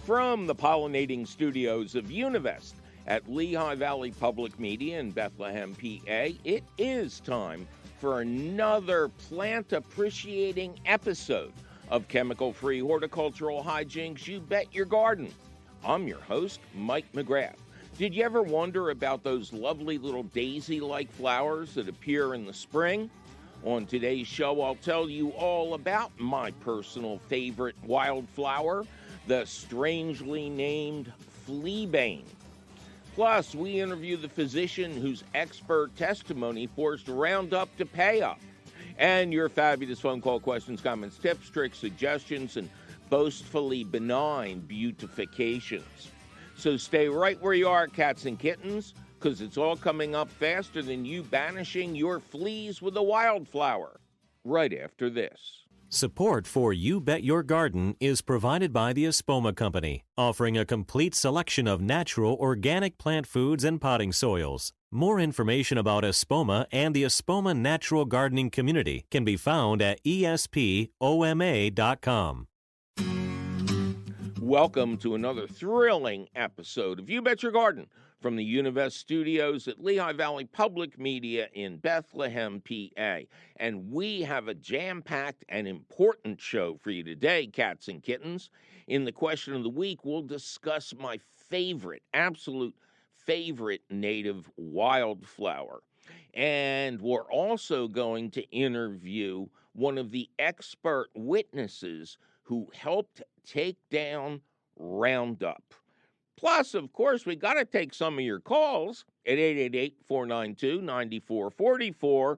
From the pollinating studios of Univest at Lehigh Valley Public Media in Bethlehem, PA, it is time for another plant-appreciating episode of chemical-free horticultural hijinks You Bet Your Garden. I'm your host, Mike McGrath. Did you ever wonder about those lovely little daisy-like flowers that appear in the spring? On today's show, I'll tell you all about my personal favorite wildflower, the strangely named Fleabane. Plus, we interview the physician whose expert testimony forced Roundup to pay up. And your fabulous phone call questions, comments, tips, tricks, suggestions, and boastfully benign beautifications. So stay right where you are, cats and kittens, because it's all coming up faster than you banishing your fleas with a wildflower. Right after this. Support for You Bet Your Garden is provided by the Espoma Company, offering a complete selection of natural organic plant foods and potting soils. More information about Espoma and the Espoma Natural Gardening Community can be found at espoma.com. Welcome to another thrilling episode of You Bet Your Garden from the Univest studios at Lehigh Valley Public Media in Bethlehem, PA. And we have a jam-packed and important show for you today, cats and kittens. In the question of the week, we'll discuss my favorite, absolute favorite native wildflower. And we're also going to interview one of the expert witnesses who helped take down Roundup. Plus, of course, we got to take some of your calls at 888-492-9444,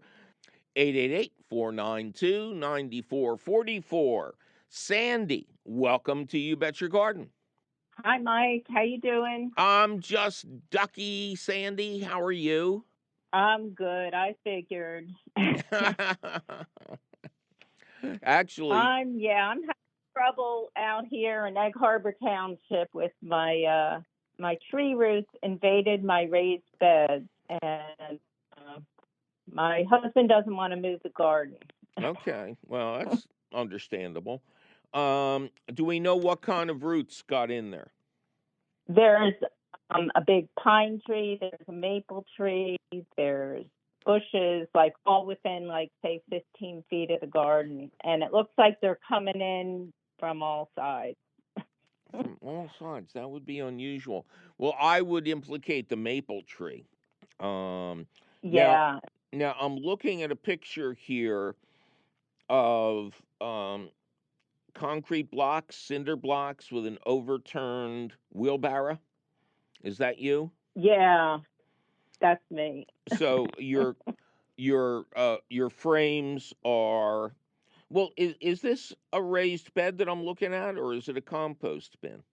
888-492-9444. Sandy, welcome to You Bet Your Garden. Hi, Mike. How you doing? I'm just ducky, Sandy. How are you? I'm good. I figured. Actually, I'm having trouble out here in Egg Harbor Township with my my tree roots invaded my raised beds, and my husband doesn't want to move the garden. okay. Well, that's understandable. Do we know what kind of roots got in there? There's a big pine tree. There's a maple tree. There's bushes, like all within, like, say, 15 feet of the garden. And it looks like they're coming in from all sides. From all sides. That would be unusual. Well, I would implicate the maple tree. Yeah. Now, I'm looking at a picture here of concrete blocks, cinder blocks with an overturned wheelbarrow. Is that you? Yeah, that's me. So your frames are, well, is this a raised bed that I'm looking at, or is it a compost bin?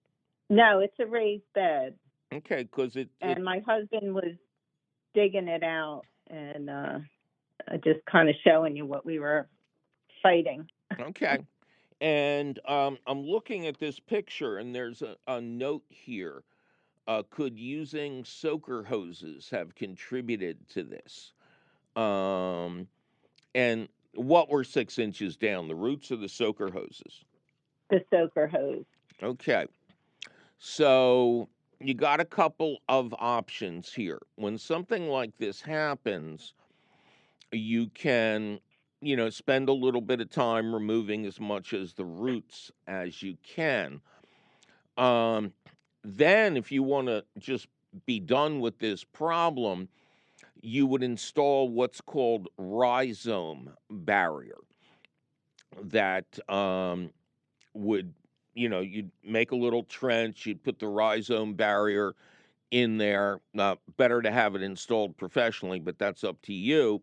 No, it's a raised bed. Okay, because and my husband was digging it out and just kind of showing you what we were fighting. Okay. And I'm looking at this picture, and there's a note here. Could using soaker hoses have contributed to this? And what were 6 inches down, the roots or the soaker hoses? The soaker hose. Okay. So you got a couple of options here. When something like this happens, you can, spend a little bit of time removing as much as the roots as you can. Then, if you want to just be done with this problem, you would install what's called rhizome barrier. That would, you'd make a little trench, you'd put the rhizome barrier in there. Better to have it installed professionally, but that's up to you.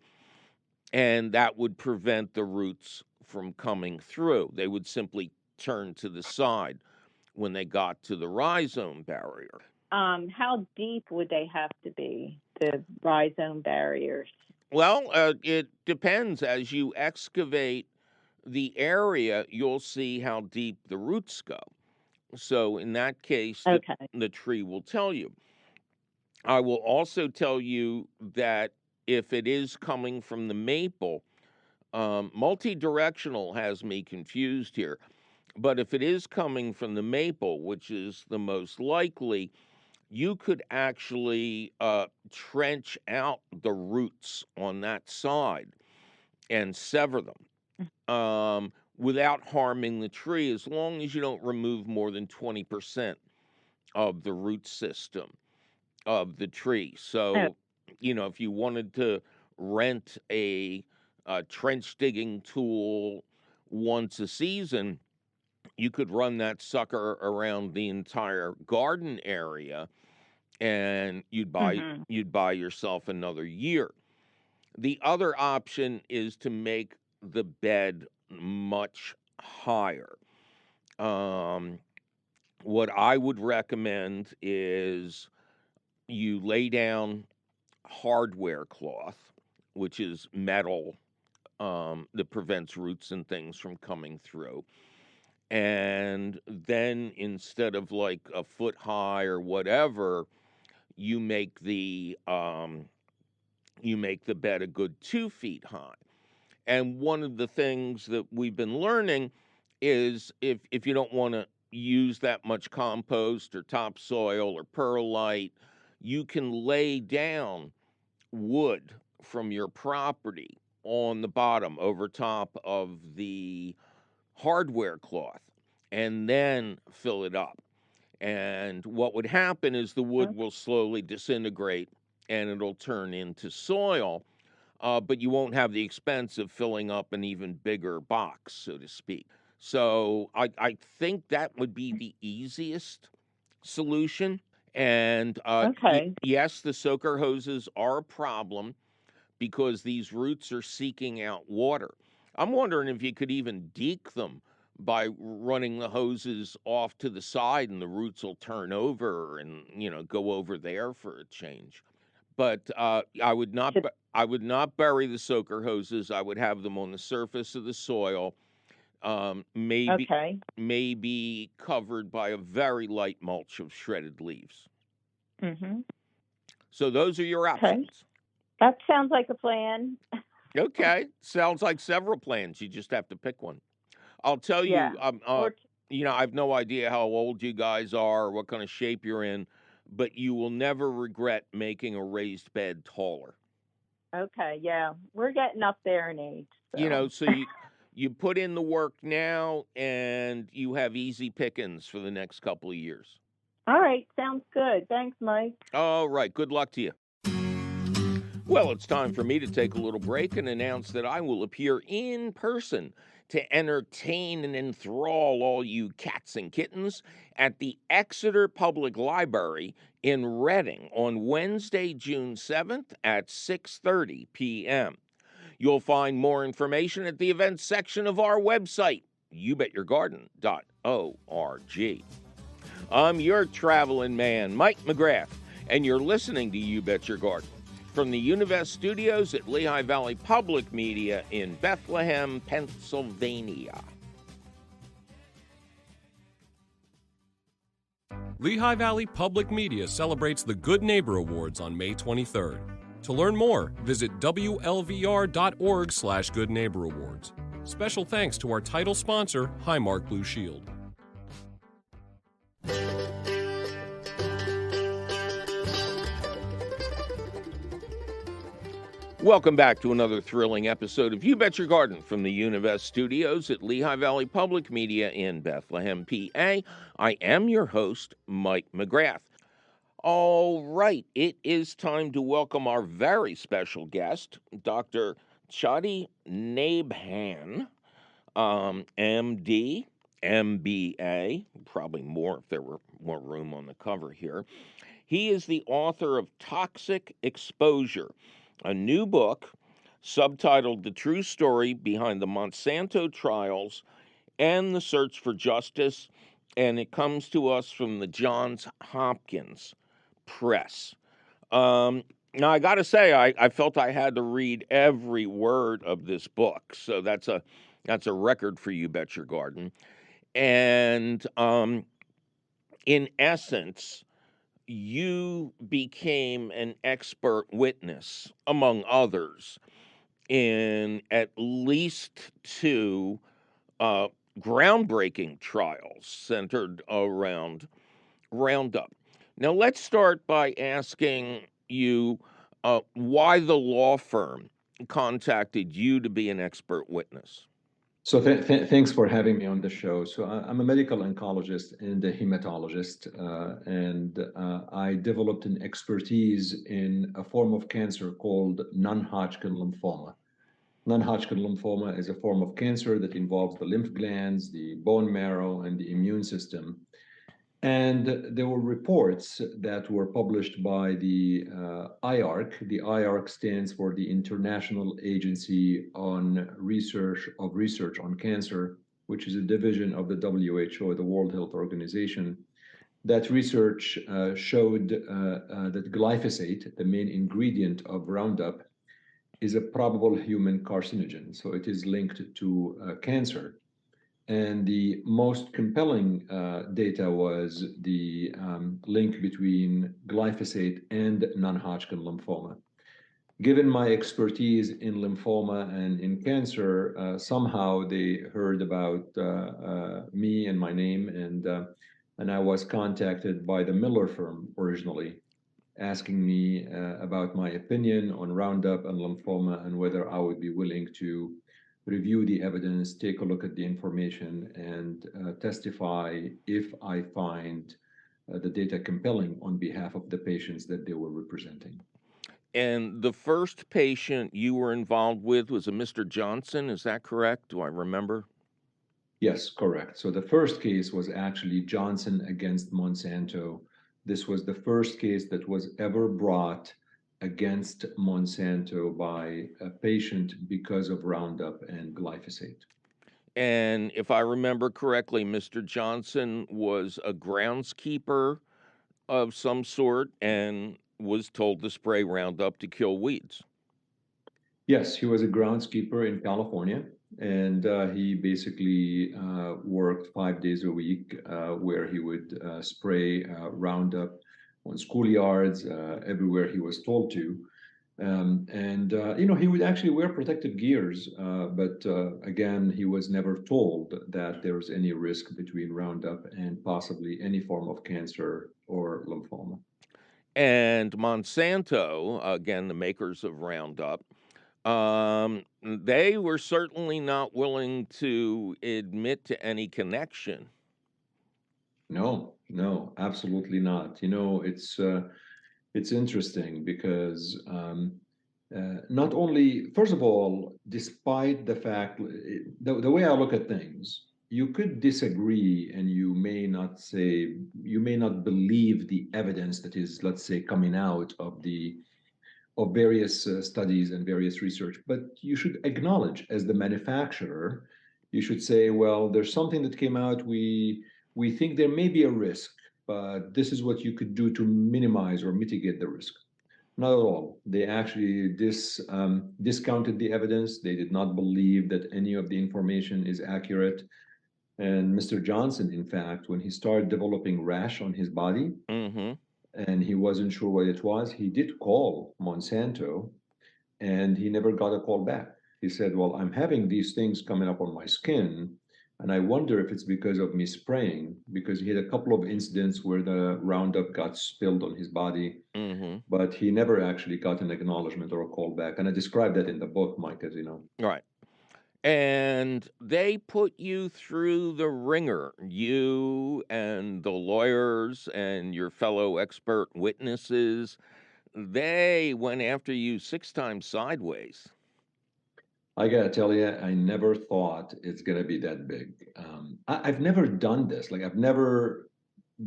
And that would prevent the roots from coming through. They would simply turn to the side when they got to the rhizome barrier. How deep would they have to be, the rhizome barriers? Well, it depends. As you excavate the area, you'll see how deep the roots go. So in that case, the tree will tell you. I will also tell you that if it is coming from the maple, multi-directional has me confused here. But if it is coming from the maple, which is the most likely, you could actually trench out the roots on that side and sever them without harming the tree, as long as you don't remove more than 20% of the root system of the tree. Oh, So, if you wanted to rent a trench digging tool once a season, you could run that sucker around the entire garden area, and mm-hmm. you'd buy yourself another year. The other option is to make the bed much higher. Um, what I would recommend is you lay down hardware cloth, which is metal, that prevents roots and things from coming through. And then instead of like a foot high or whatever, you make the bed a good 2 feet high. And one of the things that we've been learning is if you don't want to use that much compost or topsoil or perlite, you can lay down wood from your property on the bottom over top of the hardware cloth and then fill it up. And what would happen is the wood will slowly disintegrate and it'll turn into soil, but you won't have the expense of filling up an even bigger box, so to speak. So I think that would be the easiest solution. And Okay. yes, the soaker hoses are a problem because these roots are seeking out water. I'm wondering if you could even deek them by running the hoses off to the side and the roots will turn over and, go over there for a change. But Should, I would not bury the soaker hoses. I would have them on the surface of the soil, maybe okay. maybe covered by a very light mulch of shredded leaves. Mm-hmm. So those are your Okay. options. That sounds like a plan. Okay, sounds like several plans. You just have to pick one. I'll tell Yeah. you, Or I have no idea how old you guys are or what kind of shape you're in, but you will never regret making a raised bed taller. okay, yeah. We're getting up there in age, so. So you put in the work now, and you have easy pickings for the next couple of years. All right, sounds good. Thanks, Mike. All right, good luck to you. Well, it's time for me to take a little break and announce that I will appear in person to entertain and enthrall all you cats and kittens at the Exeter Public Library in Reading on Wednesday, June 7th at 6:30 p.m. You'll find more information at the events section of our website, youbetyourgarden.org. I'm your traveling man, Mike McGrath, and you're listening to You Bet Your Garden from the Univest Studios at Lehigh Valley Public Media in Bethlehem, Pennsylvania. Lehigh Valley Public Media celebrates the Good Neighbor Awards on May 23rd. To learn more, visit WLVR.org/Good Neighbor Awards. Special thanks to our title sponsor, Highmark Blue Shield. Welcome back to another thrilling episode of You Bet Your Garden from the Univest Studios at Lehigh Valley Public Media in Bethlehem, PA. I am your host, Mike McGrath. All right, it is time to welcome our very special guest, Dr. Chadi Nabhan, MD, MBA, probably more if there were more room on the cover here. He is the author of Toxic Exposure, a new book subtitled The True Story Behind the Monsanto Trials and the Search for Justice, and it comes to us from the Johns Hopkins Press. Now, I got to say, I felt I had to read every word of this book, so that's a record for You Bet Your Garden. And in essence, you became an expert witness, among others, in at least two groundbreaking trials centered around Roundup. Now, let's start by asking you why the law firm contacted you to be an expert witness. So thanks for having me on the show. So I'm a medical oncologist and a hematologist, and I developed an expertise in a form of cancer called non-Hodgkin lymphoma. Non-Hodgkin lymphoma is a form of cancer that involves the lymph glands, the bone marrow, and the immune system. And there were reports that were published by the IARC. The IARC stands for the International Agency on Research on Cancer, which is a division of the WHO, the World Health Organization. That research showed that glyphosate, the main ingredient of Roundup, is a probable human carcinogen. So it is linked to cancer. And the most compelling data was the link between glyphosate and non-Hodgkin lymphoma. Given my expertise in lymphoma and in cancer, somehow they heard about me and my name, and I was contacted by the Miller firm originally, asking me about my opinion on Roundup and lymphoma and whether I would be willing to review the evidence, take a look at the information, and testify if I find the data compelling on behalf of the patients that they were representing. And the first patient you were involved with was a Mr. Johnson, is that correct? Do I remember? Yes, correct. So the first case was actually Johnson against Monsanto. This was the first case that was ever brought against Monsanto by a patient because of Roundup and glyphosate. And if I remember correctly, Mr. Johnson was a groundskeeper of some sort and was told to spray Roundup to kill weeds. Yes, he was a groundskeeper in California, and he basically worked 5 days a week where he would spray Roundup on schoolyards, everywhere he was told to. He would actually wear protective gears, but again, he was never told that there was any risk between Roundup and possibly any form of cancer or lymphoma. And Monsanto, again, the makers of Roundup, they were certainly not willing to admit to any connection. No, absolutely not. It's interesting because not only, first of all, despite the fact, the way I look at things, you could disagree and you may not believe the evidence that is, let's say, coming out of various studies and various research, but you should acknowledge as the manufacturer, you should say, well, there's something that came out, we think there may be a risk, but this is what you could do to minimize or mitigate the risk. Not at all. They actually discounted the evidence. They did not believe that any of the information is accurate. And Mr. Johnson, in fact, when he started developing rash on his body, and he wasn't sure what it was, he did call Monsanto, and he never got a call back. He said, well, I'm having these things coming up on my skin, and I wonder if it's because of me spraying, because he had a couple of incidents where the Roundup got spilled on his body, but he never actually got an acknowledgement or a call back. And I described that in the book, Mike, as you know. Right. And they put you through the ringer, you and the lawyers and your fellow expert witnesses. They went after you 6 times sideways. I gotta tell you, I never thought it's gonna be that big. I've never done this. Like, I've never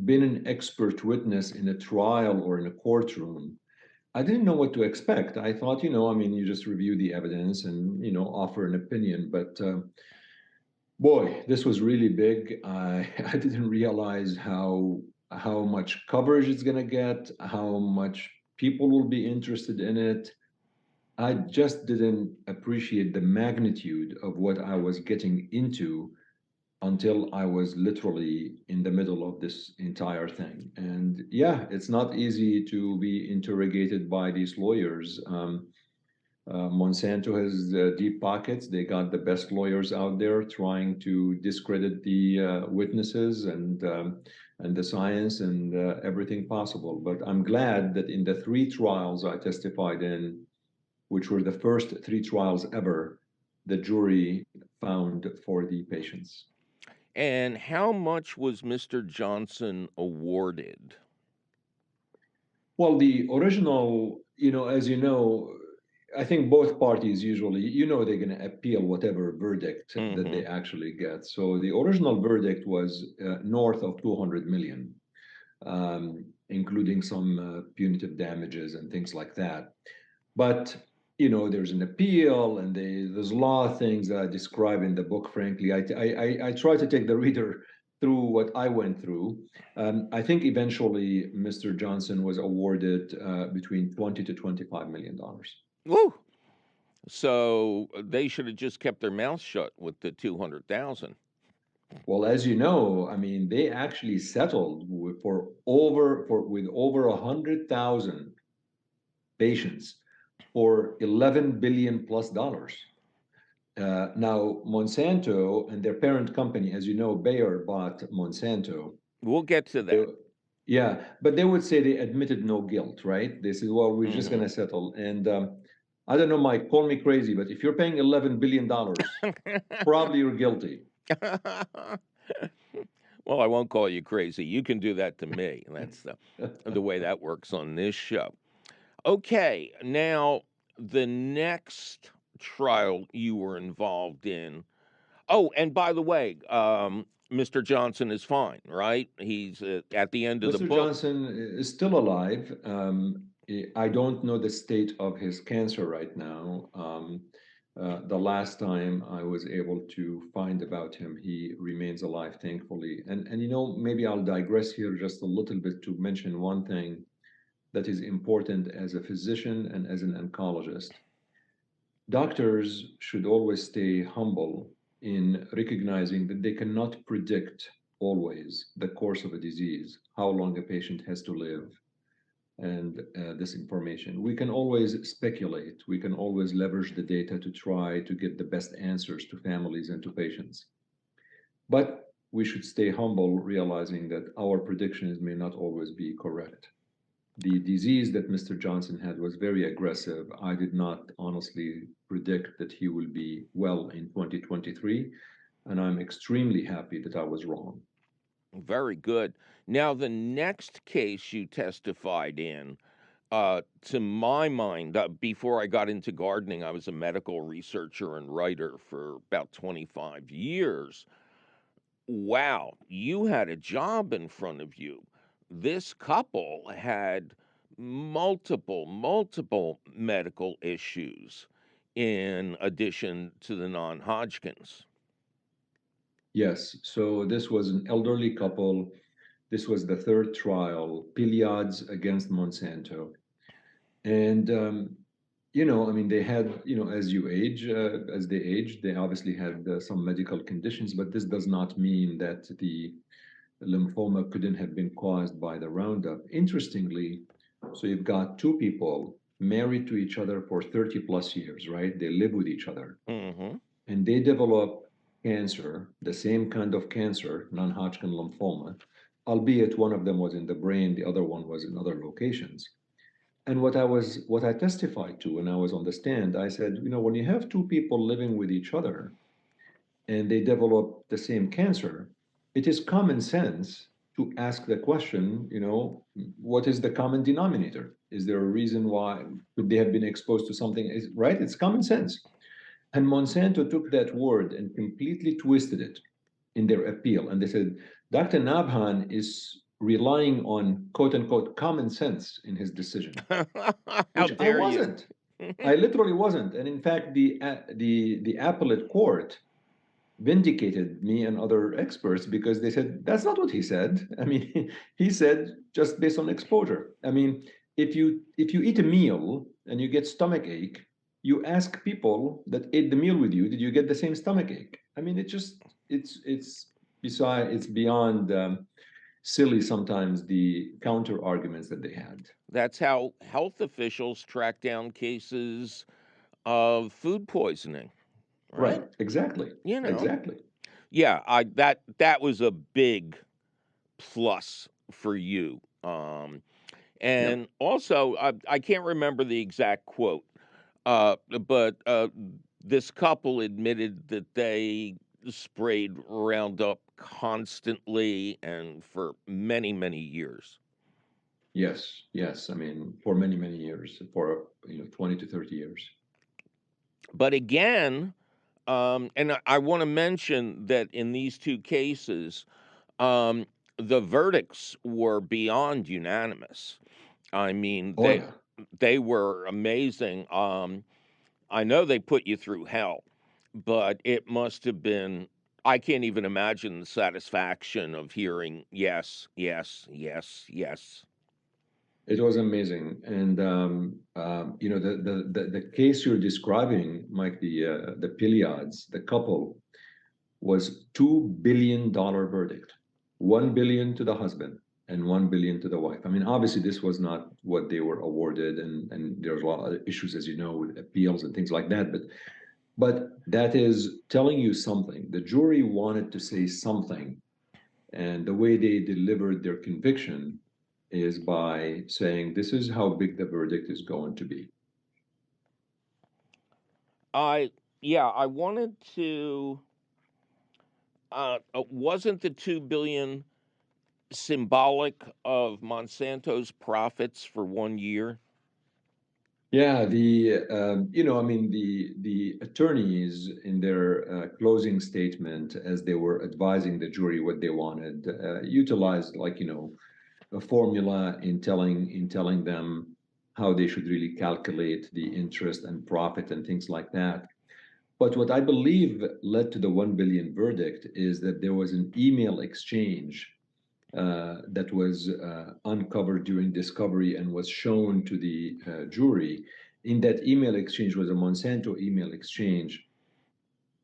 been an expert witness in a trial or in a courtroom. I didn't know what to expect. I thought, you just review the evidence and, offer an opinion. But boy, this was really big. I didn't realize how much coverage it's gonna get, how much people will be interested in it. I just didn't appreciate the magnitude of what I was getting into until I was literally in the middle of this entire thing. And yeah, it's not easy to be interrogated by these lawyers. Monsanto has deep pockets. They got the best lawyers out there trying to discredit the witnesses and the science and everything possible. But I'm glad that in the 3 trials I testified in, which were the first 3 trials ever, the jury found for the patients. And how much was Mr. Johnson awarded? Well, the original, as you know, I think both parties usually, they're going to appeal whatever verdict that they actually get. So the original verdict was north of 200 million, including some punitive damages and things like that. But there's an appeal, and there's a lot of things that I describe in the book. Frankly, I try to take the reader through what I went through. I think eventually Mr. Johnson was awarded between 20 to 25 million dollars. Woo! So they should have just kept their mouth shut with the 200,000. Well, as you know, I mean, they actually settled with over 100,000 patients for 11 billion plus dollars. Now, Monsanto and their parent company, as you know, Bayer bought Monsanto. We'll get to that. Yeah, but they would say they admitted no guilt, right? They said, well, we're just going to settle. And I don't know, Mike, call me crazy, but if you're paying $11 billion, probably you're guilty. Well, I won't call you crazy. You can do that to me. That's the way that works on this show. Okay, now the next trial you were involved in. Oh, and by the way, Mr. Johnson is fine, right? He's at the end of the Mr. book. Johnson is still alive. I don't know the state of his cancer right now. The last time I was able to find about him, he remains alive, thankfully. And maybe I'll digress here just a little bit to mention one thing that is important as a physician and as an oncologist. Doctors should always stay humble in recognizing that they cannot predict always the course of a disease, how long a patient has to live, and this information. We can always speculate. We can always leverage the data to try to get the best answers to families and to patients. But we should stay humble, realizing that our predictions may not always be correct. The disease that Mr. Johnson had was very aggressive. I did not honestly predict that he will be well in 2023, and I'm extremely happy that I was wrong. Very good. Now, the next case you testified in, to my mind, before I got into gardening, I was a medical researcher and writer for about 25 years. Wow, you had a job in front of you. This couple had multiple medical issues in addition to the non-Hodgkin's. Yes, so this was an elderly couple. This was the 3rd trial, Piliads against Monsanto. And, I mean, they had, as you age, as they aged, they obviously had some medical conditions, but this does not mean that the lymphoma couldn't have been caused by the Roundup. Interestingly, so you've got 2 people married to each other for 30 plus years, right? They live with each other. Mm-hmm. And they develop cancer, the same kind of cancer, non-Hodgkin lymphoma, albeit one of them was in the brain, the other one was in other locations. And what I testified to when I was on the stand, I said, when you have 2 people living with each other and they develop the same cancer, it is common sense to ask the question, what is the common denominator? Is there a reason why could they have been exposed to something? Right? It's common sense. And Monsanto took that word and completely twisted it in their appeal. And they said, Dr. Nabhan is relying on quote unquote common sense in his decision. How Which dare I wasn't. I literally wasn't. And in fact, the appellate court vindicated me and other experts because they said that's not what he said. I mean, he said just based on exposure. I mean, if you eat a meal and you get stomach ache, you ask people that ate the meal with you, did you get the same stomach ache? I mean, it's beyond silly sometimes the counter arguments that they had. That's how health officials track down cases of food poisoning, right? Right. Exactly. You know, Exactly. yeah, that was a big plus for you. Yep. And also, I can't remember the exact quote, but this couple admitted that they sprayed Roundup constantly and for many, many years. Yes. Yes. I mean, for many, many years, for 20 to 30 years. But again, and I want to mention that in these two cases, um, the verdicts were beyond unanimous. I mean, Oh yeah. they were amazing. I know they put you through hell, but it must have been. I can't even imagine the satisfaction of hearing yes, yes, yes, yes. It was amazing, and the case you're describing, Mike, the Piliads, the couple, was $2 billion verdict, 1 billion to the husband and 1 billion to the wife. I mean, obviously, this was not what they were awarded, and there's a lot of issues, as you know, with appeals and things like that. But that is telling you something. The jury wanted to say something, and the way they delivered their conviction is by saying, this is how big the verdict is going to be. I yeah, I wanted to. Wasn't the 2 billion symbolic of Monsanto's profits for 1 year? Yeah, I mean, the attorneys in their closing statement, as they were advising the jury what they wanted, utilized, like, a formula in telling them how they should really calculate the interest and profit and things like that. But what I believe led to the 1 billion verdict is that there was an email exchange that was uncovered during discovery and was shown to the jury. In that email exchange was a Monsanto email exchange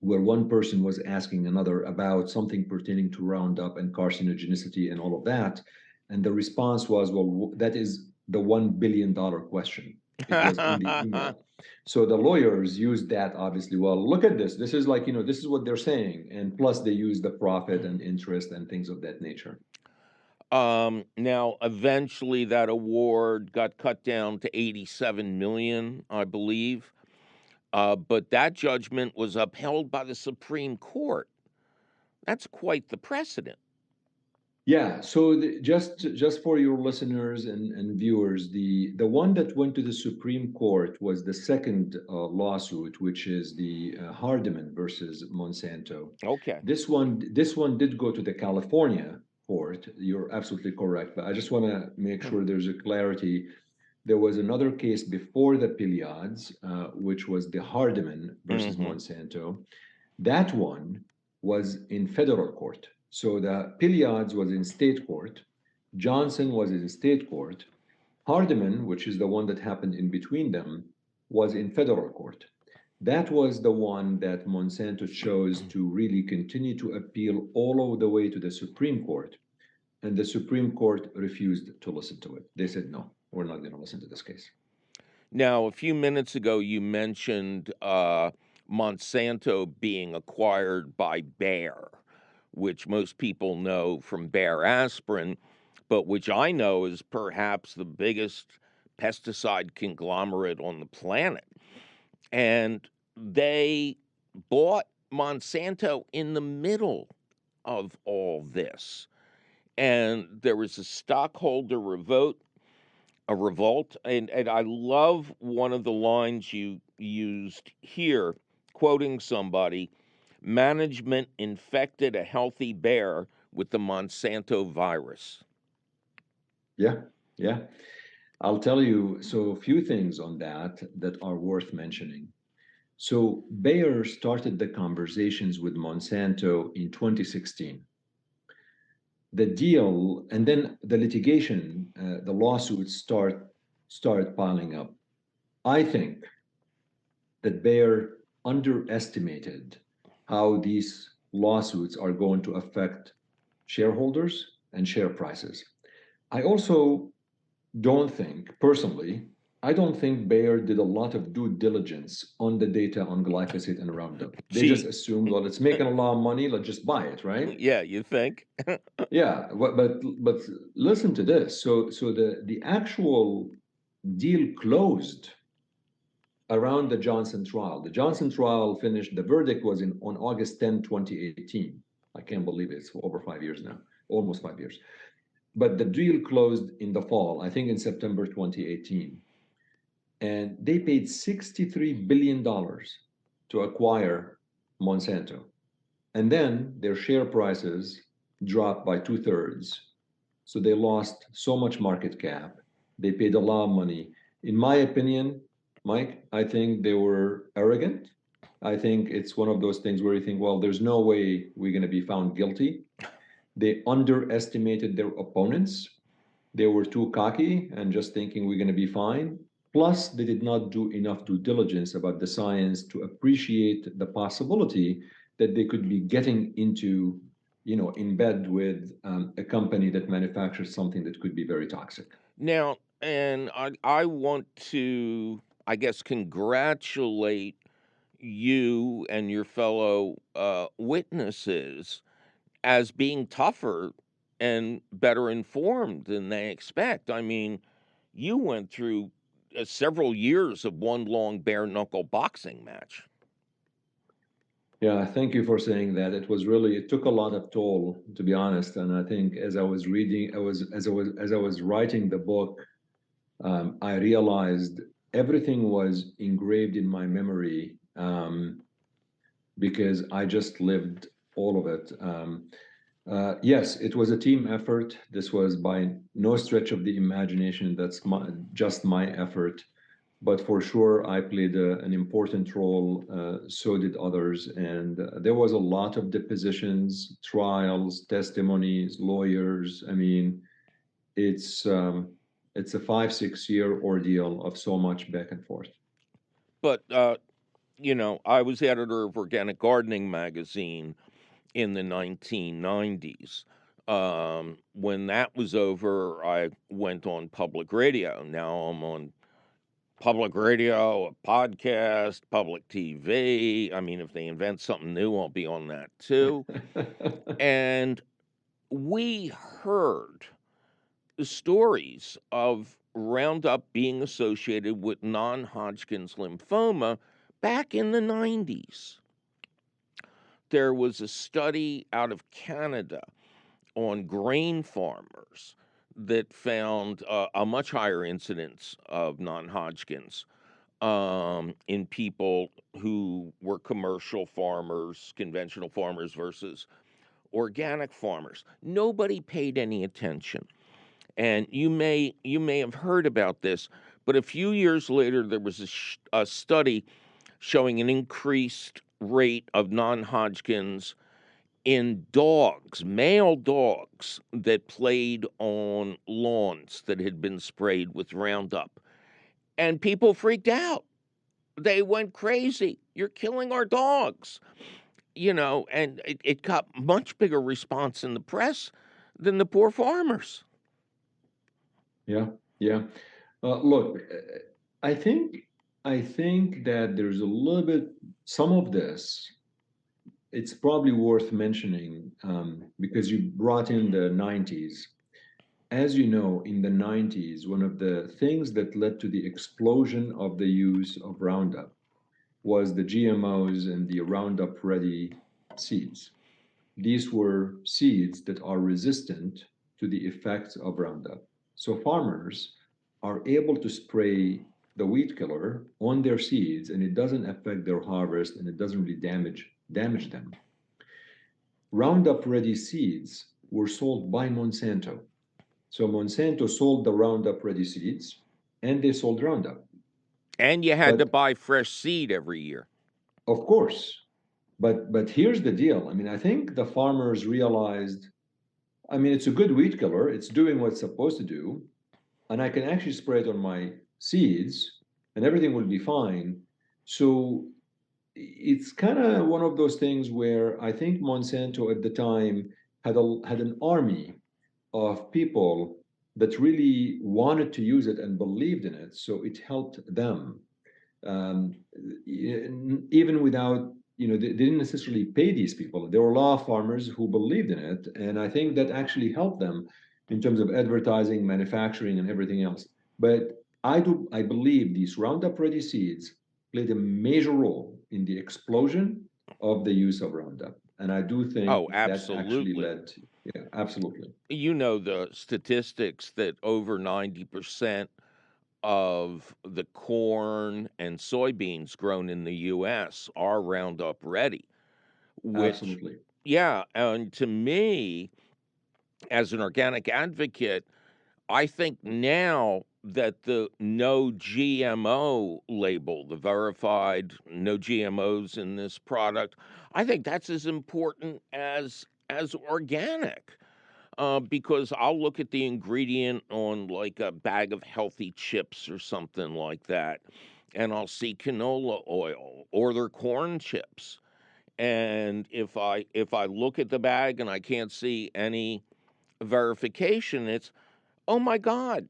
where one person was asking another about something pertaining to Roundup and carcinogenicity and all of that. And the response was, well, that is the $1 billion question. It was in the email. So the lawyers used that, obviously. Well, look at this. This is like, this is what they're saying. And plus, they use the profit and interest and things of that nature. Now, eventually, that award got cut down to 87 million, I believe. But that judgment was upheld by the Supreme Court. That's quite the precedent. Yeah, so just for your listeners and viewers, the one that went to the Supreme Court was the second lawsuit, which is the Hardeman versus Monsanto. Okay. This one did go to the California court. You're absolutely correct, but I just want to make sure there's a clarity. There was another case before the Piliads, which was the Hardeman versus Mm-hmm. Monsanto. That one was in federal court. So the Piliads was in state court. Johnson was in state court. Hardeman, which is the one that happened in between them, was in federal court. That was the one that Monsanto chose to really continue to appeal all of the way to the Supreme Court. And the Supreme Court refused to listen to it. They said, no, we're not going to listen to this case. Now, a few minutes ago, you mentioned Monsanto being acquired by Bayer, which most people know from Bayer aspirin, but which I know is perhaps the biggest pesticide conglomerate on the planet. And they bought Monsanto in the middle of all this. And there was a stockholder revolt. And I love one of the lines you used here, quoting somebody: management infected a healthy bear with the Monsanto virus. Yeah, yeah. I'll tell you, so a few things on that are worth mentioning. So Bayer started the conversations with Monsanto in 2016. The deal, and then the litigation, the lawsuits started piling up. I think that Bayer underestimated how these lawsuits are going to affect shareholders and share prices. I also don't think, personally, I don't think Bayer did a lot of due diligence on the data on glyphosate and Roundup. They just Gee, assumed, well, it's making a lot of money, let's just buy it, right? yeah, you think? Yeah, but listen to this. So the actual deal closed around the Johnson trial. The Johnson trial finished, the verdict was on August 10, 2018. I can't believe it. It's over 5 years now, almost 5 years. But the deal closed in the fall, I think in September 2018. And they paid $63 billion to acquire Monsanto. And then their share prices dropped by two-thirds. So they lost so much market cap. They paid a lot of money. In my opinion, Mike, I think they were arrogant. I think it's one of those things where you think, well, there's no way we're going to be found guilty. They underestimated their opponents. They were too cocky and just thinking we're going to be fine. Plus, they did not do enough due diligence about the science to appreciate the possibility that they could be getting into, in bed with a company that manufactures something that could be very toxic. Now, and I want to, I guess, congratulate you and your fellow witnesses as being tougher and better informed than they expect. I mean, you went through several years of one long bare knuckle boxing match. Yeah, thank you for saying that. It took a lot of toll, to be honest. And I think as I was reading, as I was writing the book, I realized everything was engraved in my memory because I just lived all of it. Yes, it was a team effort. This was by no stretch of the imagination. That's just my effort. But for sure, I played an important role. So did others. And there was a lot of depositions, trials, testimonies, lawyers. I mean, it's a 5-6 year ordeal of so much back and forth. But, I was editor of Organic Gardening magazine in the 1990s. When that was over, I went on public radio. Now I'm on public radio, a podcast, public TV. I mean, if they invent something new, I'll be on that too. And we heard the stories of Roundup being associated with non Hodgkin's lymphoma back in the 90s. There was a study out of Canada on grain farmers that found a much higher incidence of non Hodgkin's in people who were commercial farmers, conventional farmers versus organic farmers. Nobody paid any attention. And you may have heard about this, but a few years later, there was a study showing an increased rate of non-Hodgkin's in dogs, male dogs that played on lawns that had been sprayed with Roundup. And people freaked out. They went crazy. You're killing our dogs. And it got much bigger response in the press than the poor farmers. Yeah, yeah. Look, I think that there's a little bit some of this. It's probably worth mentioning because you brought in the 90s. As you know, in the 90s, one of the things that led to the explosion of the use of Roundup was the GMOs and the Roundup Ready seeds. These were seeds that are resistant to the effects of Roundup. So farmers are able to spray the weed killer on their seeds and it doesn't affect their harvest and it doesn't really damage them. Roundup Ready seeds were sold by Monsanto. So Monsanto sold the Roundup Ready seeds and they sold Roundup. And you had to But buy fresh seed every year. of course, but here's the deal. I mean, I think the farmers realized, I mean, it's a good weed killer. It's doing what it's supposed to do. And I can actually spray it on my seeds and everything will be fine. So it's kind of one of those things where I think Monsanto at the time had an army of people that really wanted to use it and believed in it. So it helped them, um, even without, they didn't necessarily pay these people. There were a lot of farmers who believed in it. And I think that actually helped them in terms of advertising, manufacturing, and everything else. But I believe these Roundup Ready seeds played a major role in the explosion of the use of Roundup. And I do think Oh, that actually absolutely. led, yeah, absolutely. You know the statistics that over 90% of the corn and soybeans grown in the US are Roundup Ready, which, Absolutely. yeah, and to me, as an organic advocate, I think now that the no GMO label, the verified no GMOs in this product, I think that's as important as organic. Because I'll look at the ingredient on like a bag of healthy chips or something like that, and I'll see canola oil or their corn chips. And if I look at the bag and I can't see any verification, it's, oh my God,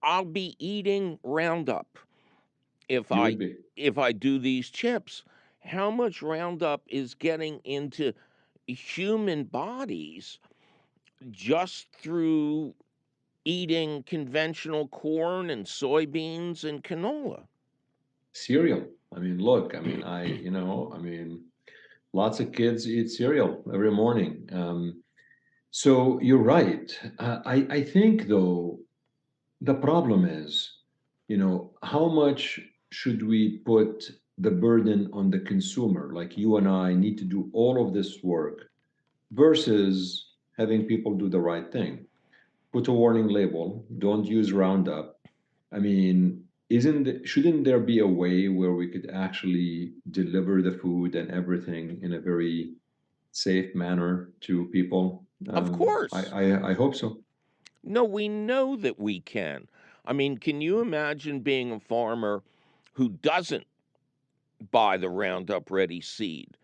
I'll be eating Roundup if You I would be. if I do these chips. How much Roundup is getting into human bodies just through eating conventional corn and soybeans and canola? Cereal. I mean, look, lots of kids eat cereal every morning. So you're right. I think, though, the problem is, how much should we put the burden on the consumer? Like you and I need to do all of this work versus having people do the right thing. Put a warning label, don't use Roundup. I mean, shouldn't there be a way where we could actually deliver the food and everything in a very safe manner to people? Of course. I hope so. No, we know that we can. I mean, can you imagine being a farmer who doesn't buy the Roundup Ready seed?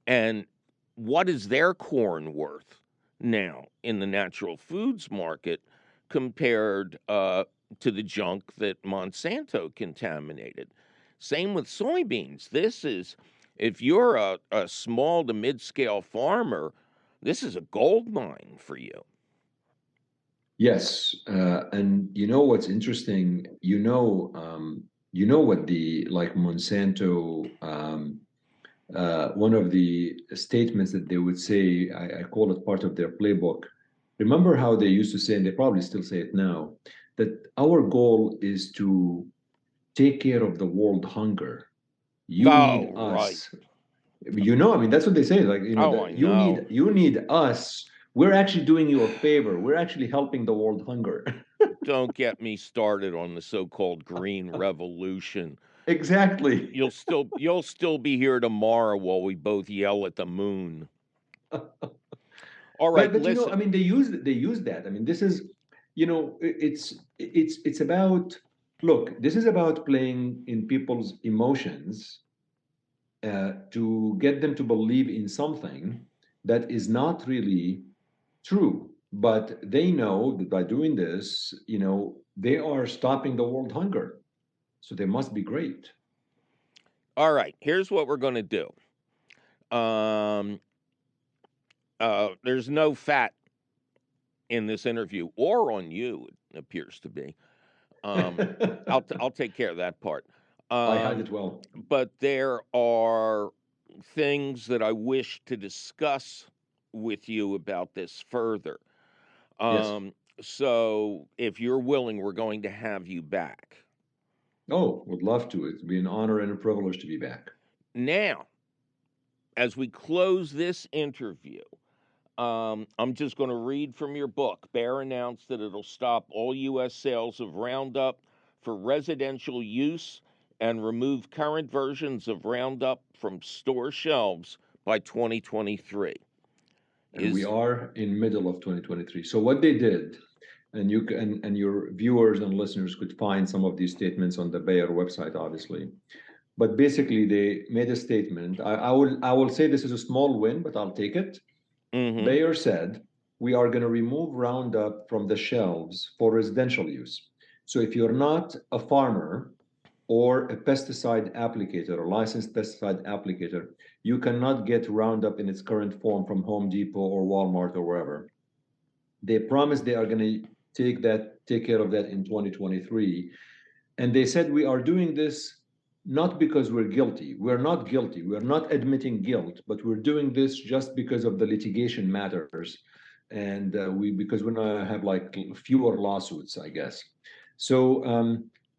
And what is their corn worth now in the natural foods market compared to the junk that Monsanto contaminated? Same with soybeans. This is, if you're a small to mid scale farmer, this is a gold mine for you. Yes, and you know what's interesting? You know what the like Monsanto. One of the statements that they would say, I call it part of their playbook. Remember how they used to say, and they probably still say it now, that our goal is to take care of the world hunger. You need Oh, right. us. I mean, that's what they say. Like, Oh, I that know. you need us. We're actually doing you a favor. We're actually helping the world hunger. Don't get me started on the so-called green revolution. Exactly. You'll still be here tomorrow while we both yell at the moon. All right, But I listen. mean, they use that. I mean, this is, it's about, look, this is about playing in people's emotions to get them to believe in something that is not really true. But they know that by doing this, they are stopping the world hunger. So they must be great. All right, here's what we're going to do. Um, there's no fat in this interview or on you. It appears to be. I'll take care of that part. I hide Um, it well. but there are things that I wish to discuss with you about this further. Yes. So if you're willing, we're going to have you back. Oh, would love to. It'd be an honor and a privilege to be back. Now, as we close this interview, I'm just going to read from your book. Bayer announced that it'll stop all U.S. sales of Roundup for residential use and remove current versions of Roundup from store shelves by 2023. And we Is are in middle of 2023. So what they did, and you can, and your viewers and listeners could find some of these statements on the Bayer website, obviously. But basically, they made a statement. I will say this is a small win, but I'll take it. mm-hmm. Bayer said, we are going to remove Roundup from the shelves for residential use. So if you're not a farmer or a pesticide applicator or licensed pesticide applicator, you cannot get Roundup in its current form from Home Depot or Walmart or wherever. They promised they are going to take care of that in 2023. And they said we are doing this not because we're guilty. We're not guilty. We're not admitting guilt, but we're doing this just because of the litigation matters. And because we're gonna have like fewer lawsuits, I guess. So,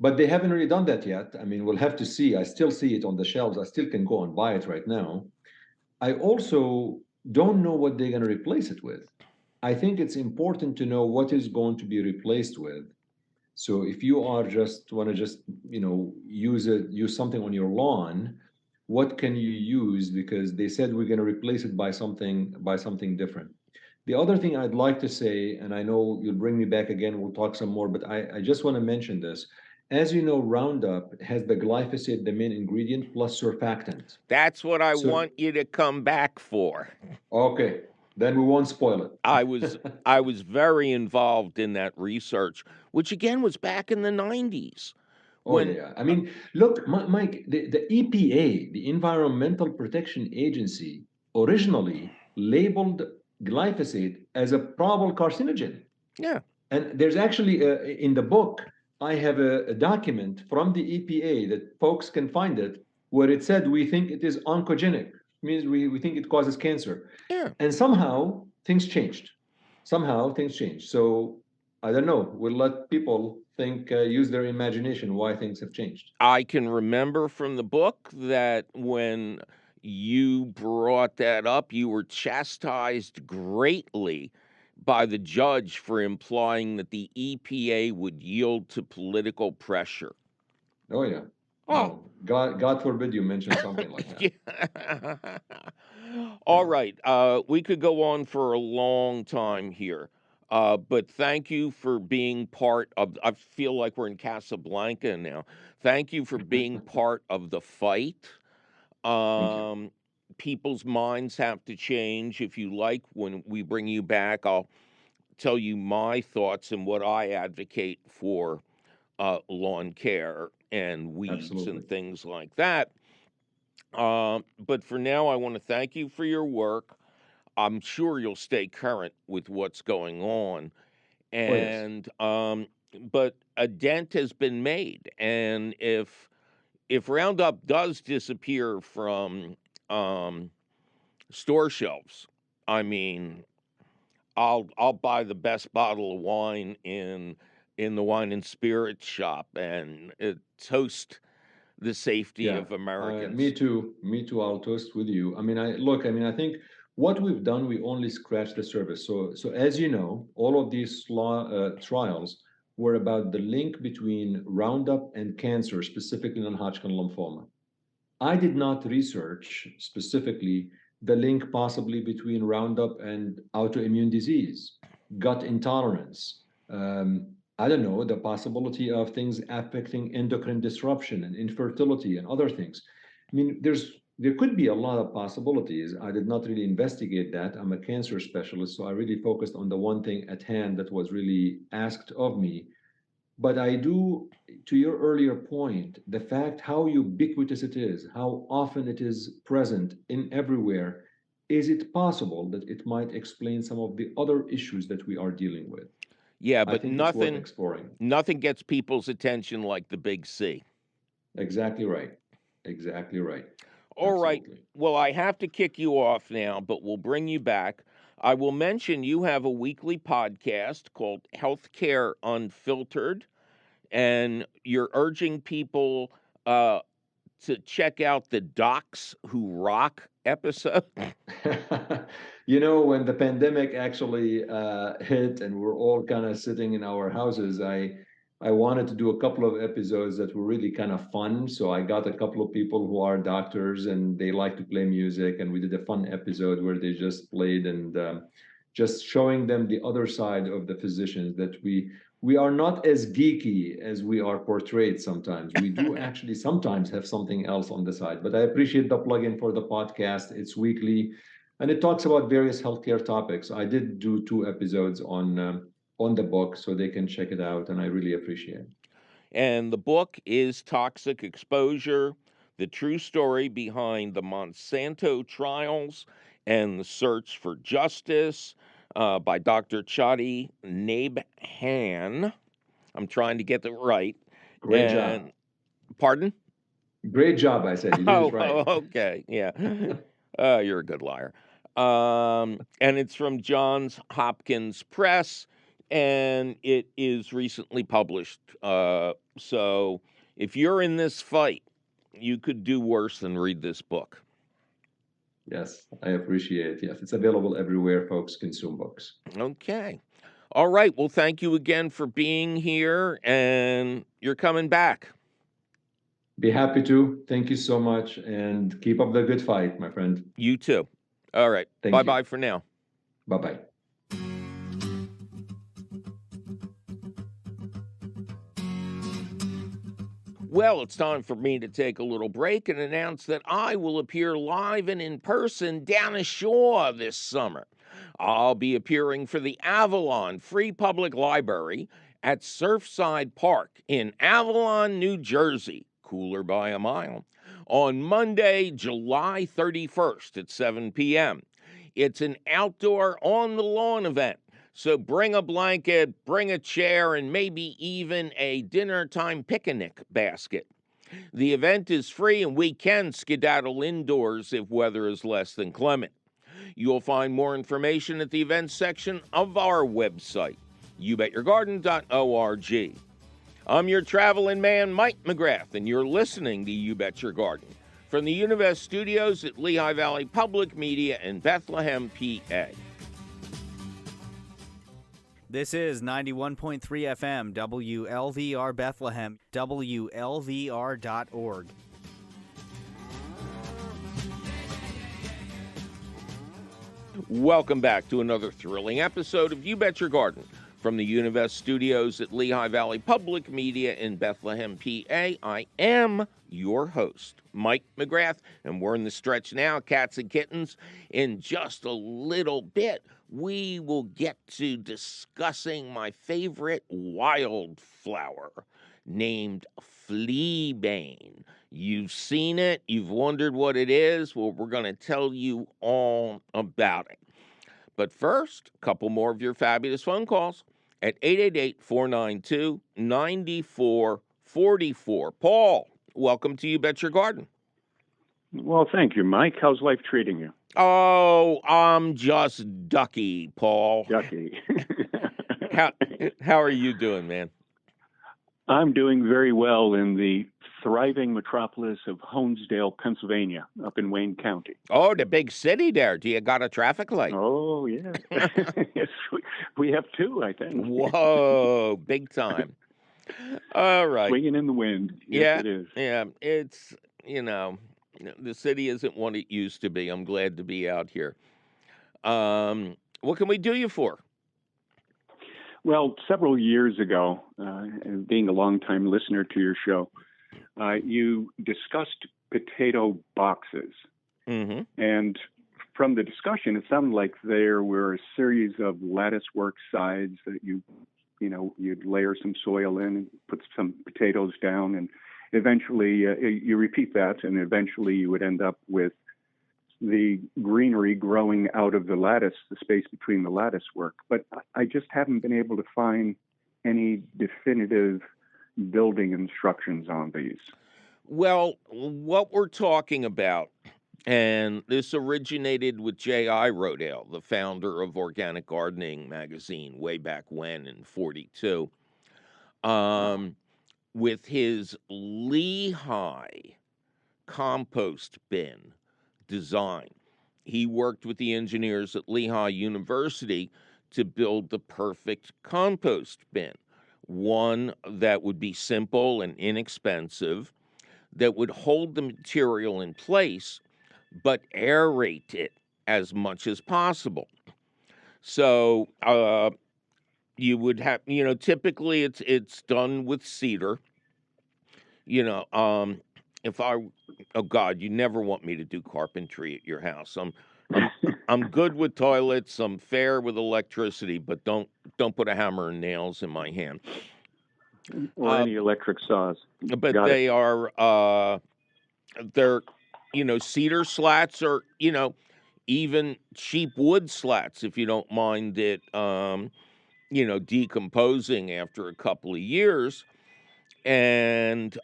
but they haven't really done that yet. I mean, we'll have to see. I still see it on the shelves. I still can go and buy it right now. I also don't know what they're going to replace it with. I think it's important to know what is going to be replaced with. So if you are just want to just use something on your lawn, what can you use? Because they said we're going to replace it by something different. The other thing I'd like to say, and I know you'll bring me back again, we'll talk some more, but I just want to mention this. As you know, Roundup has the glyphosate, the main ingredient, plus surfactant. That's what I So- want you to come back for. Okay, then we won't spoil it. I was very involved in that research, which again was back in the 90s. Oh, yeah. I mean, look, Mike, the EPA, the Environmental Protection Agency, originally labeled glyphosate as a probable carcinogen. Yeah. And there's actually, in the book, I have a document from the EPA that folks can find it, where it said we think it is oncogenic, means we think it causes cancer. Yeah. And somehow things changed. So I don't know. We'll let people think, use their imagination why things have changed. I can remember from the book that when you brought that up, you were chastised greatly by the judge for implying that the EPA would yield to political pressure. Oh, yeah. Oh. No, God forbid you mention something like that. Yeah. All right. We could go on for a long time here. But thank you for being part of, I feel like we're in Casablanca now. Thank you for being part of the fight. People's minds have to change. If you like, when we bring you back, I'll tell you my thoughts and what I advocate for lawn care and weeds Absolutely. and things like that. But for now, I want to thank you for your work. I'm sure you'll stay current with what's going on. And but a dent has been made, and if Roundup does disappear from store shelves, I mean, I'll buy the best bottle of wine in the wine and spirits shop and toast the safety of Americans. Me too. I'll toast with you. I mean, I think what we've done, we only scratched the surface. So as you know, all of these trials were about the link between Roundup and cancer, specifically non-Hodgkin lymphoma. I did not research specifically the link possibly between Roundup and autoimmune disease, gut intolerance. I don't know, the possibility of things affecting endocrine disruption and infertility and other things. I mean, there could be a lot of possibilities. I did not really investigate that. I'm a cancer specialist, so I really focused on the one thing at hand that was really asked of me. But I do, to your earlier point, the fact how ubiquitous it is, how often it is present in everywhere, is it possible that it might explain some of the other issues that we are dealing with? Yeah, I but think it's worth exploring. Nothing gets people's attention like the big C. Exactly right. Exactly right. All right. Absolutely. Well, I have to kick you off now, but we'll bring you back. I will mention you have a weekly podcast called Healthcare Unfiltered, and you're urging people to check out the Docs Who Rock episode. When the pandemic actually hit and we're all kind of sitting in our houses, I wanted to do a couple of episodes that were really kind of fun. So I got a couple of people who are doctors and they like to play music, and we did a fun episode where they just played and just showing them the other side of the physicians, that we are not as geeky as we are portrayed sometimes. We do actually sometimes have something else on the side. But I appreciate the plug-in for the podcast. It's weekly. and it talks about various healthcare topics. I did do 2 episodes on the book, so they can check it out, and I really appreciate it. And the book is Toxic Exposure: The True Story Behind the Monsanto Trials and the Search for Justice, by Dr. Chadi Nabhan. I'm trying to get that right. Great job. And, pardon? Great job, I said. You did it right. Okay. Yeah. You're a good liar. And it's from Johns Hopkins Press, and it is recently published. So if you're in this fight, you could do worse than read this book. Yes, I appreciate it. Yes, it's available everywhere folks consume books. Okay. All right. Well, thank you again for being here, and you're coming back. Be happy to. Thank you so much, and keep up the good fight, my friend. You too. All right. Thank you. Bye-bye for now. Bye-bye. Well, it's time for me to take a little break and announce that I will appear live and in person down ashore this summer. I'll be appearing for the Avalon Free Public Library at Surfside Park in Avalon, New Jersey, cooler by a mile, on Monday, July 31st at 7 p.m. It's an outdoor on-the-lawn event, so bring a blanket, bring a chair, and maybe even a dinner time picnic basket. The event is free, and we can skedaddle indoors if weather is less than clement. You'll find more information at the events section of our website, youbetyourgarden.org. I'm your traveling man, Mike McGrath, and you're listening to You Bet Your Garden from the Univest Studios at Lehigh Valley Public Media in Bethlehem, PA. This is 91.3 FM, WLVR Bethlehem, WLVR.org. Welcome back to another thrilling episode of You Bet Your Garden from the Univest Studios at Lehigh Valley Public Media in Bethlehem, PA. I am your host, Mike McGrath, and we're in the stretch now, cats and kittens. In just a little bit, we will get to discussing my favorite wildflower named Fleabane. You've seen it. You've wondered what it is. Well, we're going to tell you all about it. But first, a couple more of your fabulous phone calls at 888-492-9444. Paul, welcome to You Bet Your Garden. Well, thank you, Mike. How's life treating you? Oh, I'm just ducky, Paul. Ducky. How are you doing, man? I'm doing very well in the thriving metropolis of Honesdale, Pennsylvania, up in Wayne County. Oh, the big city there. Do you got a traffic light? Oh, yeah. Yes, we have two, I think. Whoa, big time. All right. Swinging in the wind. Yes, it is. Yeah, it's, the city isn't what it used to be. I'm glad to be out here. What can we do you for? Well, several years ago, being a longtime listener to your show, you discussed potato boxes. Mm-hmm. And from the discussion, it sounded like there were a series of lattice work sides that you'd layer some soil in and put some potatoes down, and eventually you repeat that, and eventually you would end up with the greenery growing out of the lattice, the space between the lattice work. But I just haven't been able to find any definitive building instructions on these. Well, what we're talking about, and this originated with J.I. Rodale, the founder of Organic Gardening magazine way back when in 42, with his Lehigh compost bin design. He worked with the engineers at Lehigh University to build the perfect compost bin, one that would be simple and inexpensive, that would hold the material in place, but aerate it as much as possible. So you would have, typically it's done with cedar. Oh God, you never want me to do carpentry at your house. I'm good with toilets. I'm fair with electricity, but don't put a hammer and nails in my hand. Or any electric saws. But Got they it. are they're cedar slats, or even cheap wood slats if you don't mind it decomposing after a couple of years. And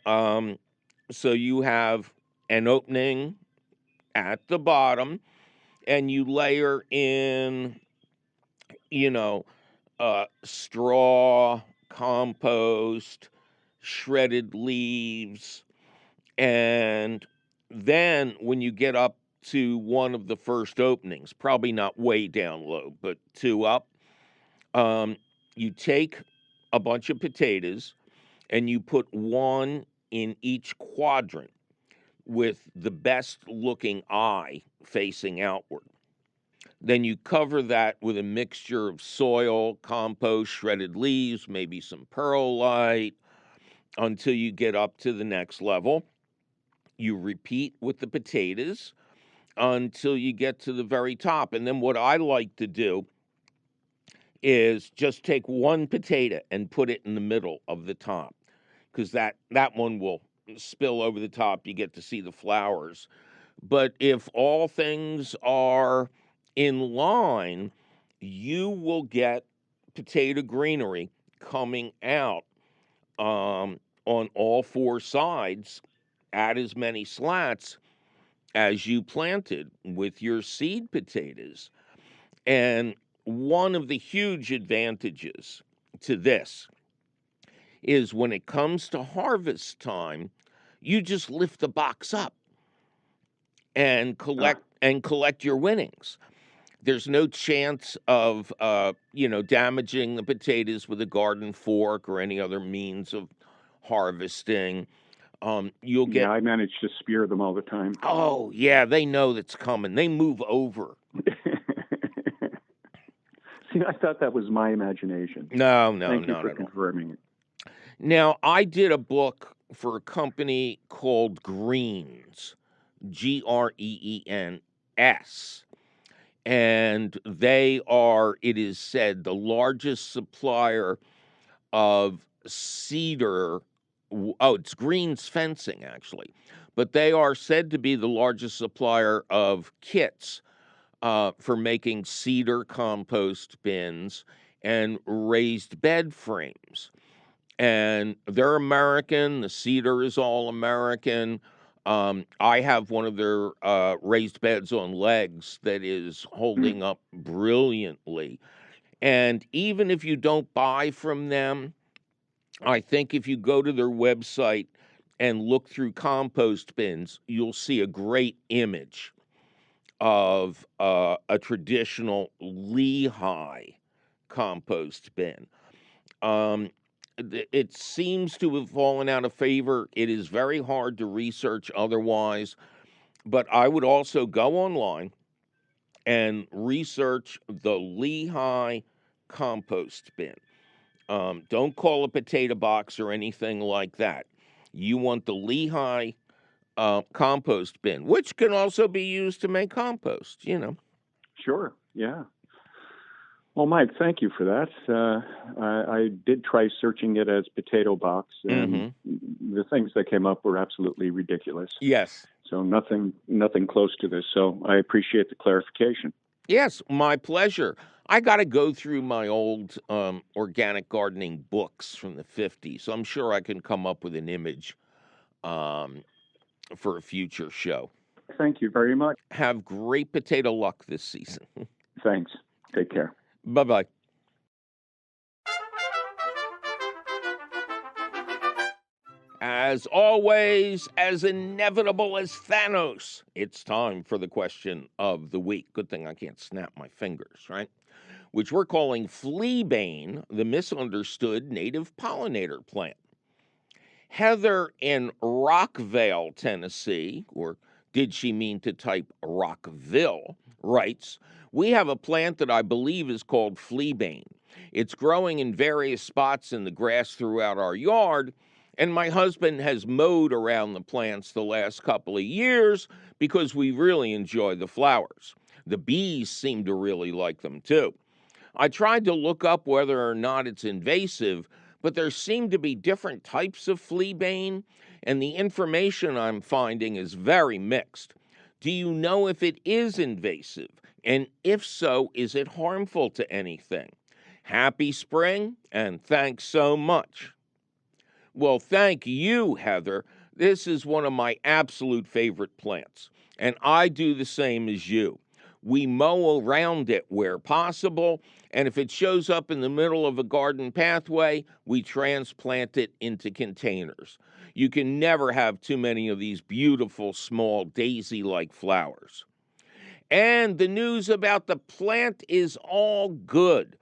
so you have an opening at the bottom, and you layer in, straw, compost, shredded leaves. And then when you get up to one of the first openings, probably not way down low, but two up, you take a bunch of potatoes and you put one in each quadrant with the best looking eye facing outward. Then you cover that with a mixture of soil, compost, shredded leaves, maybe some perlite, until you get up to the next level. You repeat with the potatoes until you get to the very top. And then what I like to do is just take one potato and put it in the middle of the top, because that one will spill over the top. You get to see the flowers. But if all things are in line, you will get potato greenery coming out on all four sides at as many slats as you planted with your seed potatoes. And one of the huge advantages to this is when it comes to harvest time, you just lift the box up and collect your winnings. There's no chance of damaging the potatoes with a garden fork or any other means of harvesting. You'll get. Yeah, I manage to spear them all the time. Oh yeah, they know that's coming. They move over. See, I thought that was my imagination. No, Thank you not for at all. confirming it. Now, I did a book for a company called Greens, Greens, and they are, it is said, the largest supplier of cedar. Oh, it's Greens Fencing, actually. But they are said to be the largest supplier of kits for making cedar compost bins and raised bed frames. And they're American. The cedar is all American. I have one of their raised beds on legs that is holding up brilliantly. And even if you don't buy from them, I think if you go to their website and look through compost bins, you'll see a great image of a traditional Lehigh compost bin. It seems to have fallen out of favor. It is very hard to research otherwise, but I would also go online and research the Lehigh compost bin. Don't call a potato box or anything like that. You want the Lehigh compost bin, which can also be used to make compost, Sure, yeah. Well, Mike, thank you for that. I did try searching it as potato box, and the things that came up were absolutely ridiculous. Yes. So nothing close to this. So I appreciate the clarification. Yes, my pleasure. I got to go through my old organic gardening books from the 50s. So I'm sure I can come up with an image for a future show. Thank you very much. Have great potato luck this season. Thanks. Take care. Bye-bye. As always, as inevitable as Thanos, it's time for the question of the week. Good thing I can't snap my fingers, right? Which we're calling Fleabane, the misunderstood native pollinator plant. Heather in Rockvale, Tennessee, or did she mean to type Rockville, writes, we have a plant that I believe is called Fleabane. It's growing in various spots in the grass throughout our yard, and my husband has mowed around the plants the last couple of years because we really enjoy the flowers. The bees seem to really like them too. I tried to look up whether or not it's invasive, but there seem to be different types of fleabane, and the information I'm finding is very mixed. Do you know if it is invasive? And if so, is it harmful to anything? Happy spring, and thanks so much. Well, thank you, Heather. This is one of my absolute favorite plants, and I do the same as you. We mow around it where possible, and if it shows up in the middle of a garden pathway, we transplant it into containers. You can never have too many of these beautiful, small, daisy-like flowers. And the news about the plant is all good.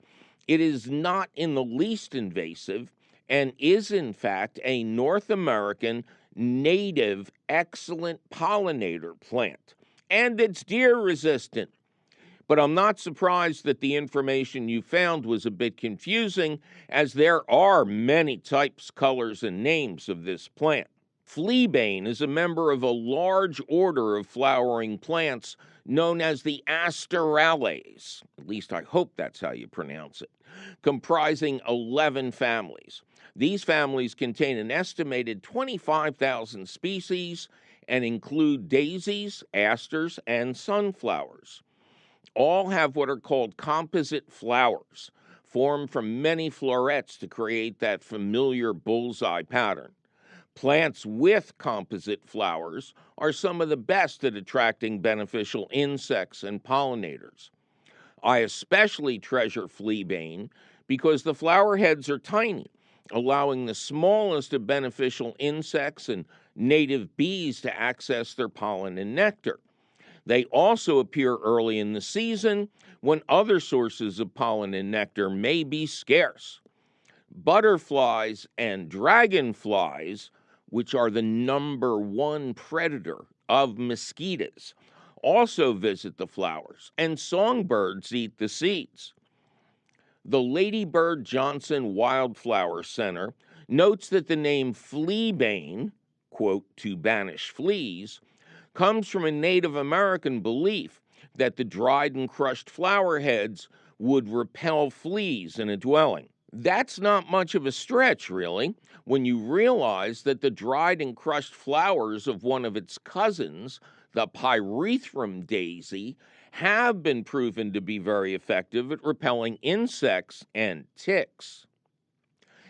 It is not in the least invasive and is, in fact, a North American native excellent pollinator plant. And it's deer resistant. But I'm not surprised that the information you found was a bit confusing, as there are many types, colors, and names of this plant. Fleabane is a member of a large order of flowering plants known as the Asterales. At least I hope that's how you pronounce it, comprising 11 families. These families contain an estimated 25,000 species and include daisies, asters, and sunflowers. All have what are called composite flowers, formed from many florets to create that familiar bullseye pattern. Plants with composite flowers are some of the best at attracting beneficial insects and pollinators. I especially treasure fleabane because the flower heads are tiny, allowing the smallest of beneficial insects and native bees to access their pollen and nectar. They also appear early in the season when other sources of pollen and nectar may be scarce. Butterflies and dragonflies, which are the number one predator of mosquitoes, also visit the flowers, and songbirds eat the seeds. The Lady Bird Johnson Wildflower Center notes that the name fleabane, quote, to banish fleas, comes from a Native American belief that the dried and crushed flower heads would repel fleas in a dwelling. That's not much of a stretch, really, when you realize that the dried and crushed flowers of one of its cousins, the pyrethrum daisy, have been proven to be very effective at repelling insects and ticks.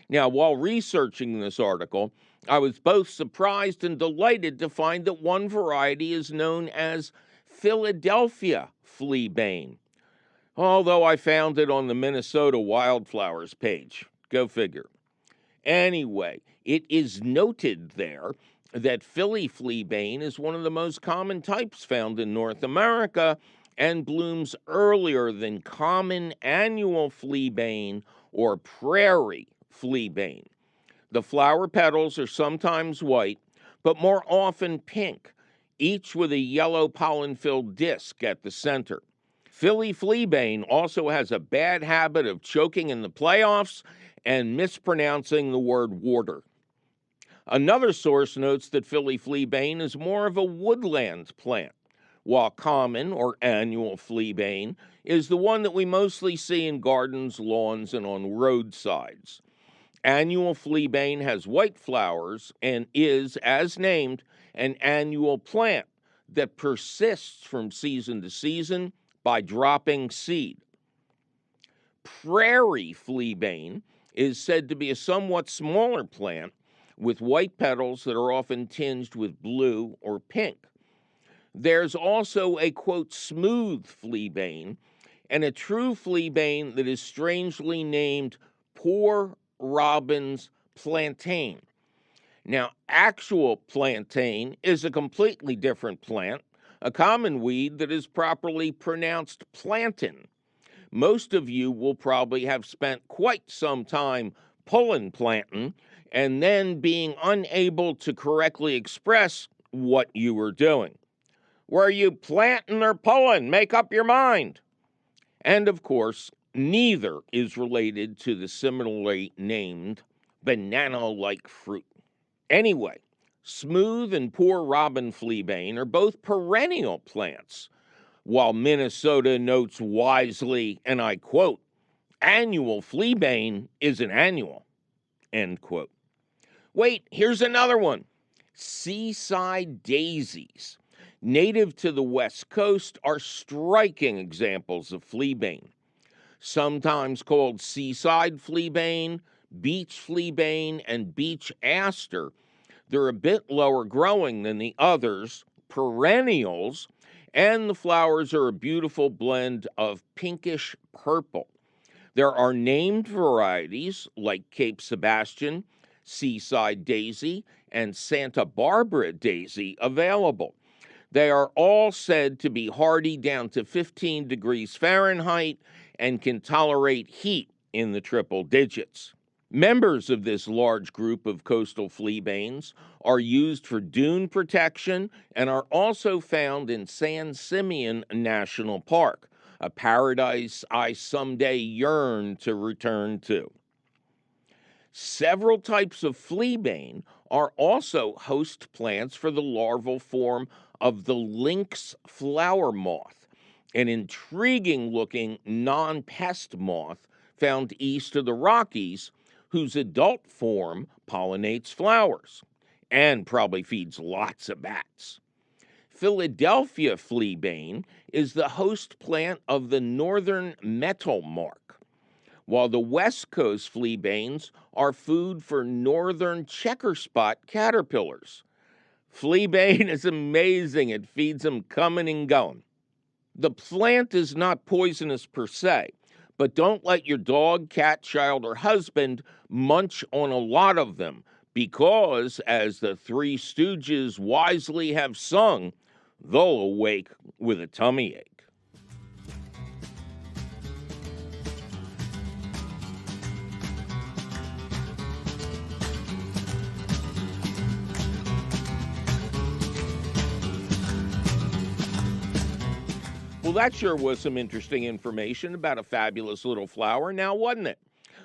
Now, while researching this article, I was both surprised and delighted to find that one variety is known as Philadelphia fleabane, although I found it on the Minnesota wildflowers page. Go figure. Anyway, it is noted there that Philly fleabane is one of the most common types found in North America and blooms earlier than common annual fleabane or prairie fleabane. The flower petals are sometimes white, but more often pink, each with a yellow pollen-filled disc at the center. Philly fleabane also has a bad habit of choking in the playoffs and mispronouncing the word water. Another source notes that Philly fleabane is more of a woodland plant, while common or annual fleabane is the one that we mostly see in gardens, lawns, and on roadsides. Annual fleabane has white flowers and is, as named, an annual plant that persists from season to season by dropping seed. Prairie fleabane is said to be a somewhat smaller plant with white petals that are often tinged with blue or pink. There's also a, quote, smooth fleabane and a true fleabane that is strangely named poor robin's plantain. Now, actual plantain is a completely different plant, a common weed that is properly pronounced plantain. Most of you will probably have spent quite some time pulling plantain and then being unable to correctly express what you were doing. Were you planting or pulling? Make up your mind. And of course, neither is related to the similarly named banana-like fruit. Anyway, smooth and poor robin fleabane are both perennial plants, while Minnesota notes wisely, and I quote, annual Fleabane isn't annual, end quote. Wait, here's another one. Seaside daisies, native to the West Coast, are striking examples of Fleabane. Sometimes called seaside Fleabane, beach Fleabane, and beach aster, they're a bit lower growing than the others, perennials, and the flowers are a beautiful blend of pinkish purple. There are named varieties like Cape Sebastian, Seaside Daisy, and Santa Barbara Daisy available. They are all said to be hardy down to 15 degrees Fahrenheit and can tolerate heat in the triple digits. Members of this large group of coastal fleabanes are used for dune protection and are also found in San Simeon National Park, a paradise I someday yearn to return to. Several types of fleabane are also host plants for the larval form of the lynx flower moth, an intriguing-looking non-pest moth found east of the Rockies, whose adult form pollinates flowers and probably feeds lots of bats. Philadelphia fleabane is the host plant of the northern metalmark, while the West Coast fleabanes are food for northern checker spot caterpillars. Fleabane is amazing. It feeds them coming and going. The plant is not poisonous per se, but don't let your dog, cat, child, or husband munch on a lot of them because, as the Three Stooges wisely have sung, they'll awake with a tummy ache. Well, that sure was some interesting information about a fabulous little flower, now wasn't it?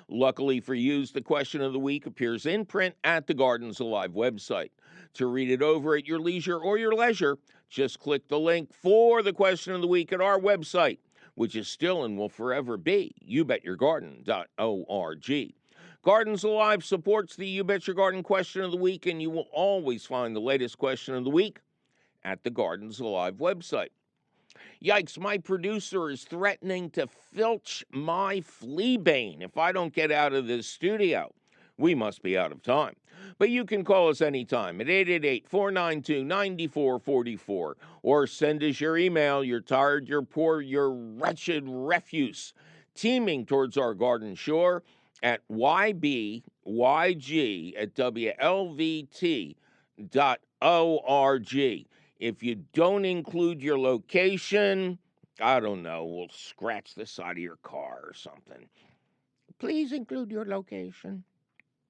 Luckily for you, the question of the week appears in print at the Gardens Alive website. To read it over at your leisure or your leisure, just click the link for the question of the week at our website, which is still and will forever be youbetyourgarden.org. Gardens Alive supports the You Bet Your Garden question of the week, and you will always find the latest question of the week at the Gardens Alive website. Yikes, my producer is threatening to filch my Fleabane if I don't get out of this studio. We must be out of time. But you can call us anytime at 888-492-9444 or send us your email, your tired, your poor, your wretched refuse, teeming towards our garden shore at YBYG at WLVT.org. If you don't include your location, I don't know, we'll scratch the side of your car or something. Please include your location.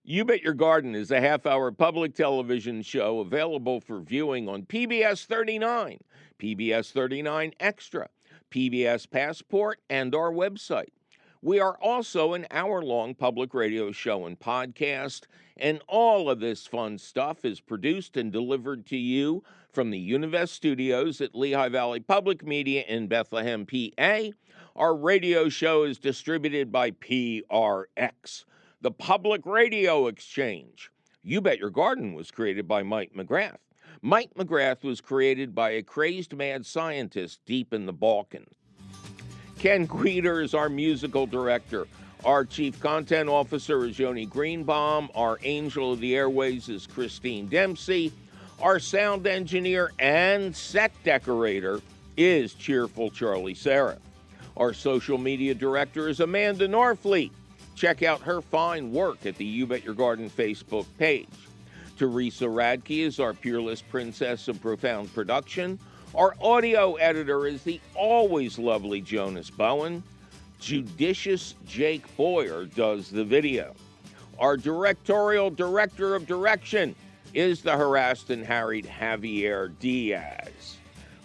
You Bet Your Garden is a half-hour public television show available for viewing on PBS 39, PBS 39 Extra, PBS Passport, and our website. We are also an hour-long public radio show and podcast, and all of this fun stuff is produced and delivered to you from the Univest Studios at Lehigh Valley Public Media in Bethlehem, PA. Our radio show is distributed by PRX, the Public Radio Exchange. You Bet Your Garden was created by Mike McGrath. Mike McGrath was created by a crazed mad scientist deep in the Balkans. Ken Queter is our musical director. Our chief content officer is Yoni Greenbaum. Our angel of the airways is Christine Dempsey. Our sound engineer and set decorator is cheerful Charlie Sarah. Our social media director is Amanda Norfleet. Check out her fine work at the You Bet Your Garden Facebook page. Teresa Radke is our peerless princess of profound production. Our audio editor is the always lovely Jonas Bowen. Judicious Jake Boyer does the video. Our directorial director of direction is the harassed and harried Javier Diaz.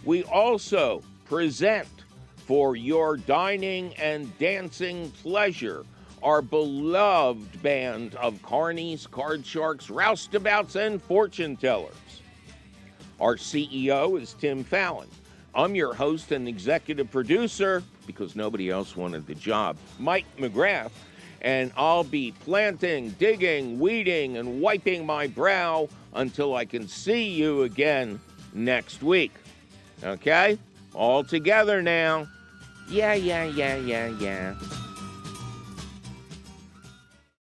We also present for your dining and dancing pleasure our beloved band of carnies, card sharks, roustabouts, and fortune tellers. Our CEO is Tim Fallon. I'm your host and executive producer, because nobody else wanted the job, Mike McGrath, and I'll be planting, digging, weeding, and wiping my brow until I can see you again next week. Okay? All together now. Yeah.